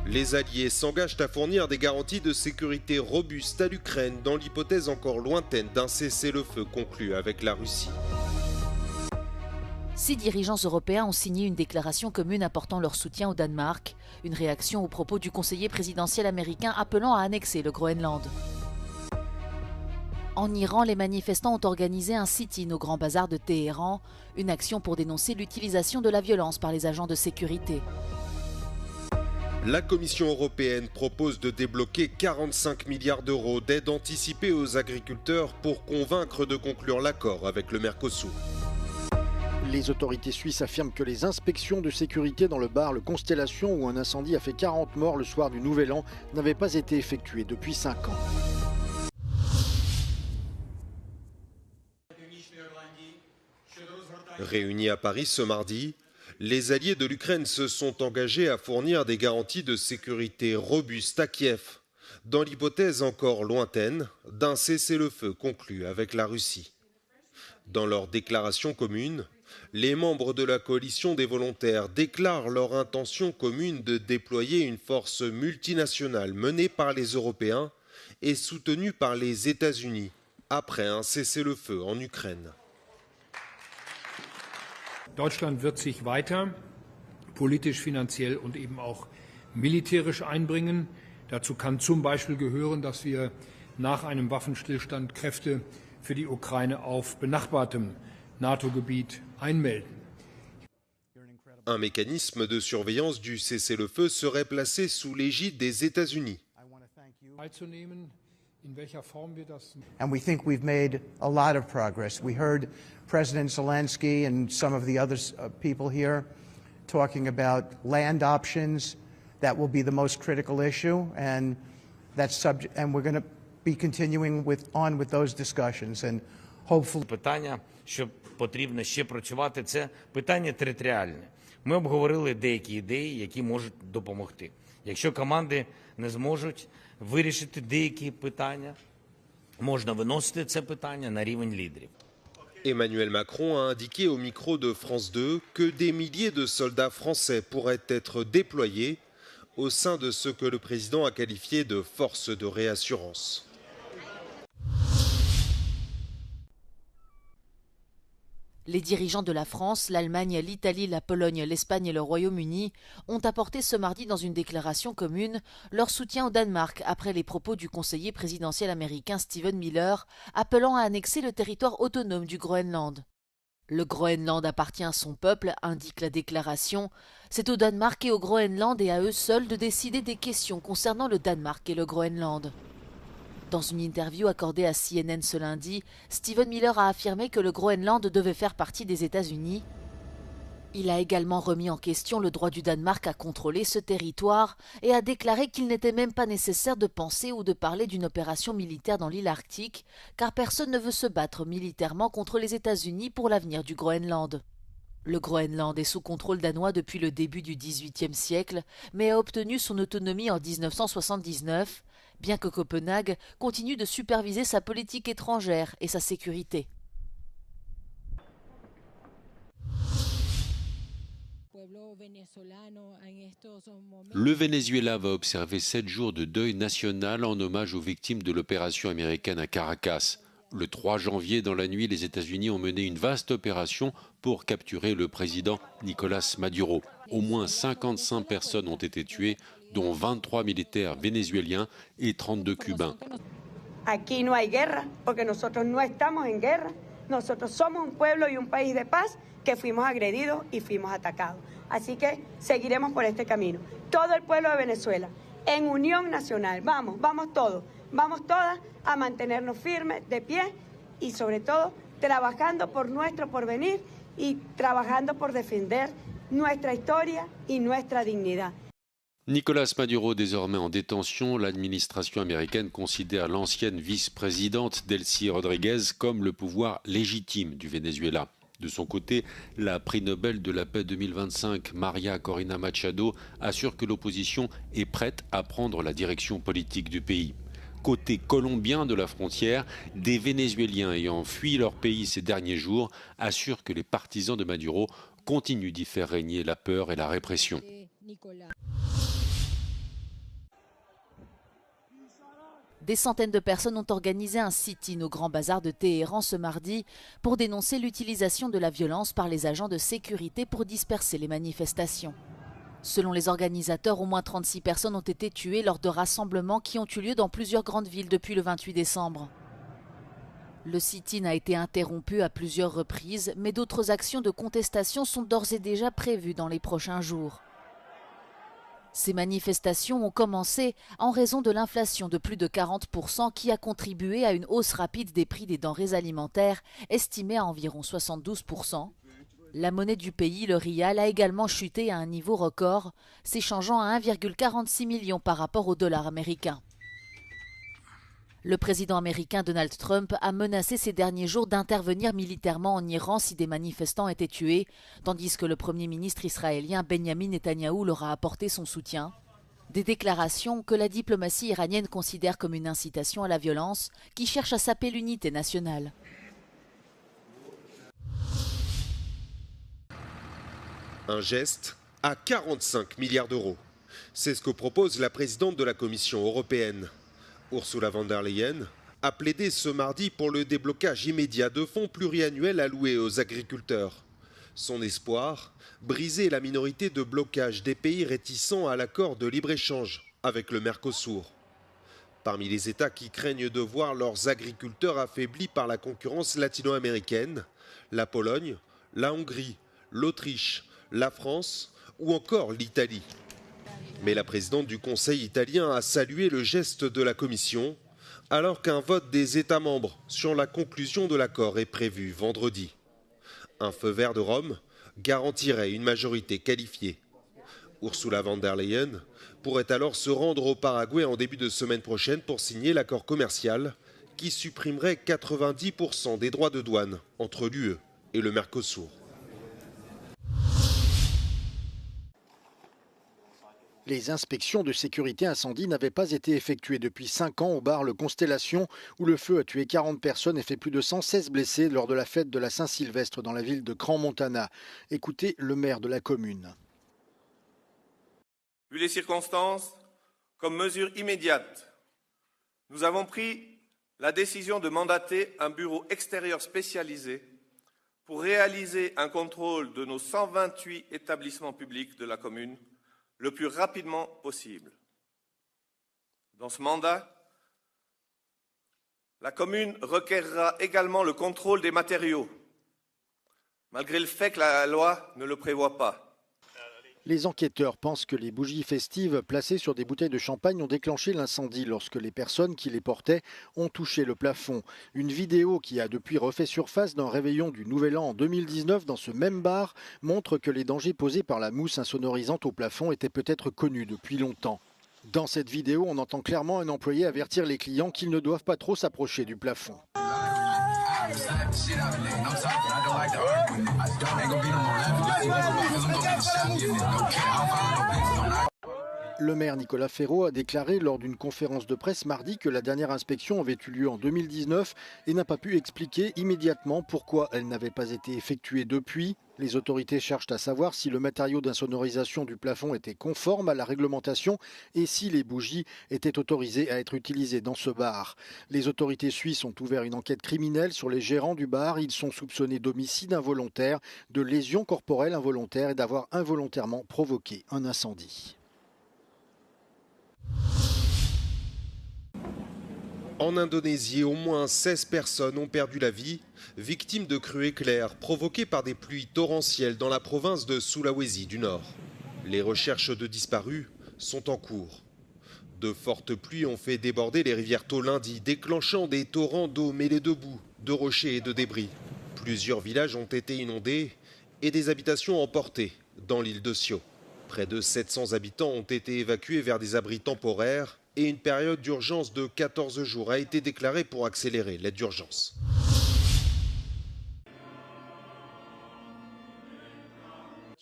Les alliés s'engagent à fournir des garanties de sécurité robustes à l'Ukraine dans l'hypothèse encore lointaine d'un cessez-le-feu conclu avec la Russie. 6 dirigeants européens ont signé une déclaration commune apportant leur soutien au Danemark, une réaction aux propos du conseiller présidentiel américain appelant à annexer le Groenland. En Iran, les manifestants ont organisé un sit-in au Grand Bazar de Téhéran, une action pour dénoncer l'utilisation de la violence par les agents de sécurité. La Commission européenne propose de débloquer 45 milliards d'euros d'aide anticipée aux agriculteurs pour convaincre de conclure l'accord avec le Mercosur. Les autorités suisses affirment que les inspections de sécurité dans le bar Le Constellation, où un incendie a fait 40 morts le soir du Nouvel An, n'avaient pas été effectuées depuis 5 ans. Réunis à Paris ce mardi, les alliés de l'Ukraine se sont engagés à fournir des garanties de sécurité robustes à Kiev, dans l'hypothèse encore lointaine d'un cessez-le-feu conclu avec la Russie. Dans leur déclaration commune, les membres de la coalition des volontaires déclarent leur intention commune de déployer une force multinationale menée par les Européens et soutenue par les États-Unis après un cessez-le-feu en Ukraine. Deutschland wird sich weiter politisch, finanziell und eben auch militärisch einbringen. Dazu kann zum Beispiel gehören, dass wir nach einem Waffenstillstand Kräfte für die Ukraine auf benachbartem NATO-Gebiet einmelden. Un mécanisme de surveillance du cessez-le-feu serait placé sous l'égide des États-Unis. And we think we've made a lot of progress. We heard President Zelensky and some of the other people here talking about land options. That will be the most critical issue, and we're going to be continuing on with those discussions, and hopefully. Питання, що потрібно ще працювати, це питання територіальне. Ми обговорили деякі ідеї, які можуть допомогти. Якщо команди не зможуть вирішити деякі питання, можна виносити це питання на рівень лідерів. Emmanuel Macron a indiqué au micro de France 2 que des milliers de soldats français pourraient être déployés au sein de ce que le président a qualifié de force de réassurance. Les dirigeants de la France, l'Allemagne, l'Italie, la Pologne, l'Espagne et le Royaume-Uni ont apporté ce mardi dans une déclaration commune leur soutien au Danemark après les propos du conseiller présidentiel américain Stephen Miller appelant à annexer le territoire autonome du Groenland. Le Groenland appartient à son peuple, indique la déclaration. C'est au Danemark et au Groenland et à eux seuls de décider des questions concernant le Danemark et le Groenland. Dans une interview accordée à CNN ce lundi, Stephen Miller a affirmé que le Groenland devait faire partie des États-Unis. Il a également remis en question le droit du Danemark à contrôler ce territoire et a déclaré qu'il n'était même pas nécessaire de penser ou de parler d'une opération militaire dans l'île Arctique, car personne ne veut se battre militairement contre les États-Unis pour l'avenir du Groenland. Le Groenland est sous contrôle danois depuis le début du XVIIIe siècle, mais a obtenu son autonomie en 1979, bien que Copenhague continue de superviser sa politique étrangère et sa sécurité. Le Venezuela va observer 7 jours de deuil national en hommage aux victimes de l'opération américaine à Caracas. Le 3 janvier, dans la nuit, les États-Unis ont mené une vaste opération pour capturer le président Nicolás Maduro. Au moins 55 personnes ont été tuées, dont 23 militaires vénézuéliens et 32 cubains. Aquí no hay guerra, porque nosotros no estamos en guerra. Nosotros somos un pueblo y un país de paz que fuimos agredidos y fuimos atacados. Así que seguiremos por este camino. Todo el pueblo de Venezuela, en unión nacional. Vamos todos, vamos todas a mantenernos firmes, de pie y sobre todo trabajando por nuestro porvenir y trabajando por defender nuestra historia y nuestra dignidad. Nicolás Maduro, désormais en détention, l'administration américaine considère l'ancienne vice-présidente Delcy Rodríguez comme le pouvoir légitime du Venezuela. De son côté, la prix Nobel de la paix 2025, Maria Corina Machado, assure que l'opposition est prête à prendre la direction politique du pays. Côté colombien de la frontière, des Vénézuéliens ayant fui leur pays ces derniers jours assurent que les partisans de Maduro continuent d'y faire régner la peur et la répression. Des centaines de personnes ont organisé un sit-in au Grand Bazar de Téhéran ce mardi pour dénoncer l'utilisation de la violence par les agents de sécurité pour disperser les manifestations. Selon les organisateurs, au moins 36 personnes ont été tuées lors de rassemblements qui ont eu lieu dans plusieurs grandes villes depuis le 28 décembre. Le sit-in a été interrompu à plusieurs reprises, mais d'autres actions de contestation sont d'ores et déjà prévues dans les prochains jours. Ces manifestations ont commencé en raison de l'inflation de plus de 40% qui a contribué à une hausse rapide des prix des denrées alimentaires, estimée à environ 72%. La monnaie du pays, le rial, a également chuté à un niveau record, s'échangeant à 1,46 million par rapport au dollar américain. Le président américain Donald Trump a menacé ces derniers jours d'intervenir militairement en Iran si des manifestants étaient tués, tandis que le premier ministre israélien Benjamin Netanyahou leur a apporté son soutien. Des déclarations que la diplomatie iranienne considère comme une incitation à la violence qui cherche à saper l'unité nationale. Un geste à 45 milliards d'euros. C'est ce que propose la présidente de la Commission européenne. Ursula von der Leyen a plaidé ce mardi pour le déblocage immédiat de fonds pluriannuels alloués aux agriculteurs. Son espoir, briser la minorité de blocage des pays réticents à l'accord de libre-échange avec le Mercosur. Parmi les États qui craignent de voir leurs agriculteurs affaiblis par la concurrence latino-américaine, la Pologne, la Hongrie, l'Autriche, la France ou encore l'Italie. Mais la présidente du Conseil italien a salué le geste de la Commission, alors qu'un vote des États membres sur la conclusion de l'accord est prévu vendredi. Un feu vert de Rome garantirait une majorité qualifiée. Ursula von der Leyen pourrait alors se rendre au Paraguay en début de semaine prochaine pour signer l'accord commercial qui supprimerait 90% des droits de douane entre l'UE et le Mercosur. Les inspections de sécurité incendie n'avaient pas été effectuées depuis 5 ans au bar Le Constellation, où le feu a tué 40 personnes et fait plus de 116 blessés lors de la fête de la Saint-Sylvestre dans la ville de Crans-Montana. Écoutez le maire de la commune. Vu les circonstances, comme mesure immédiate, nous avons pris la décision de mandater un bureau extérieur spécialisé pour réaliser un contrôle de nos 128 établissements publics de la commune le plus rapidement possible. Dans ce mandat, la commune requerra également le contrôle des matériaux, malgré le fait que la loi ne le prévoit pas. Les enquêteurs pensent que les bougies festives placées sur des bouteilles de champagne ont déclenché l'incendie lorsque les personnes qui les portaient ont touché le plafond. Une vidéo qui a depuis refait surface d'un réveillon du Nouvel An en 2019 dans ce même bar montre que les dangers posés par la mousse insonorisante au plafond étaient peut-être connus depuis longtemps. Dans cette vidéo, on entend clairement un employé avertir les clients qu'ils ne doivent pas trop s'approcher du plafond. Le maire Nicolas Ferraud a déclaré lors d'une conférence de presse mardi que la dernière inspection avait eu lieu en 2019 et n'a pas pu expliquer immédiatement pourquoi elle n'avait pas été effectuée depuis. Les autorités cherchent à savoir si le matériau d'insonorisation du plafond était conforme à la réglementation et si les bougies étaient autorisées à être utilisées dans ce bar. Les autorités suisses ont ouvert une enquête criminelle sur les gérants du bar. Ils sont soupçonnés d'homicide involontaire, de lésion corporelle involontaire et d'avoir involontairement provoqué un incendie. En Indonésie, au moins 16 personnes ont perdu la vie, victimes de crues éclairs provoquées par des pluies torrentielles dans la province de Sulawesi du Nord. Les recherches de disparus sont en cours. De fortes pluies ont fait déborder les rivières tôt lundi, déclenchant des torrents d'eau mêlés de boue, de rochers et de débris. Plusieurs villages ont été inondés et des habitations emportées dans l'île de Sio. Près de 700 habitants ont été évacués vers des abris temporaires et une période d'urgence de 14 jours a été déclarée pour accélérer l'aide d'urgence.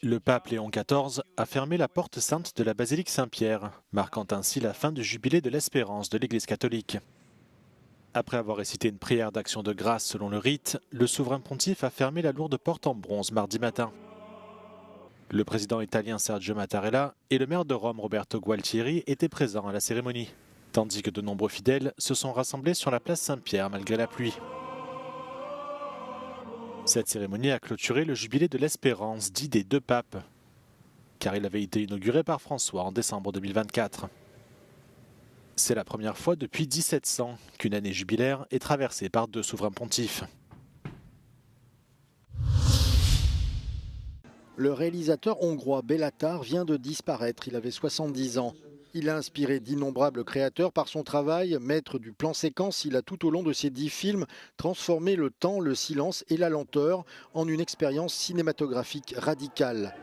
Le pape Léon XIV a fermé la porte sainte de la basilique Saint-Pierre, marquant ainsi la fin du jubilé de l'espérance de l'Église catholique. Après avoir récité une prière d'action de grâce selon le rite, le souverain pontife a fermé la lourde porte en bronze mardi matin. Le président italien Sergio Mattarella et le maire de Rome Roberto Gualtieri étaient présents à la cérémonie. tandis que de nombreux fidèles se sont rassemblés sur la place Saint-Pierre malgré la pluie. Cette cérémonie a clôturé le jubilé de l'Espérance, dit des deux papes, car il avait été inauguré par François en décembre 2024. C'est la première fois depuis 1700 qu'une année jubilaire est traversée par deux souverains pontifes. Le réalisateur hongrois Béla Tarr vient de disparaître, il avait 70 ans. Il a inspiré d'innombrables créateurs par son travail. Maître du plan séquence, il a tout au long de ses 10 films transformé le temps, le silence et la lenteur en une expérience cinématographique radicale.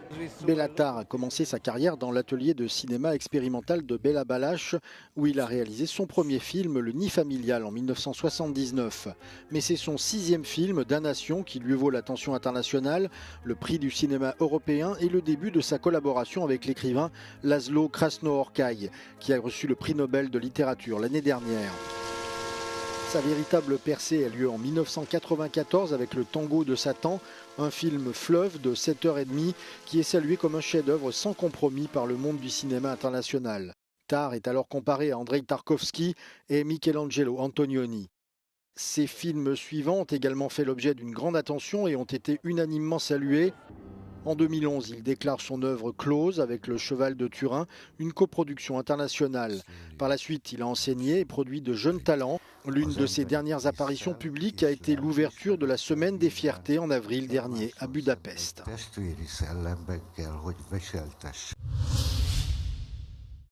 Béla Tarr a commencé sa carrière dans l'atelier de cinéma expérimental de Béla Balázs, où il a réalisé son premier film, Le Nid familial, en 1979. Mais c'est son 6e film, Damnation, qui lui vaut l'attention internationale, le prix du cinéma européen et le début de sa collaboration avec l'écrivain Laszlo Krasznahorkai, qui a reçu le prix Nobel de littérature l'année dernière. Sa véritable percée a lieu en 1994 avec Le Tango de Satan, un film fleuve de 7h30 qui est salué comme un chef-d'œuvre sans compromis par le monde du cinéma international. Tarr est alors comparé à Andrei Tarkovsky et Michelangelo Antonioni. Ces films suivants ont également fait l'objet d'une grande attention et ont été unanimement salués. En 2011, il déclare son œuvre close avec Le Cheval de Turin, une coproduction internationale. Par la suite, il a enseigné et produit de jeunes talents. L'une de ses dernières apparitions publiques a été l'ouverture de la Semaine des Fiertés en avril dernier à Budapest.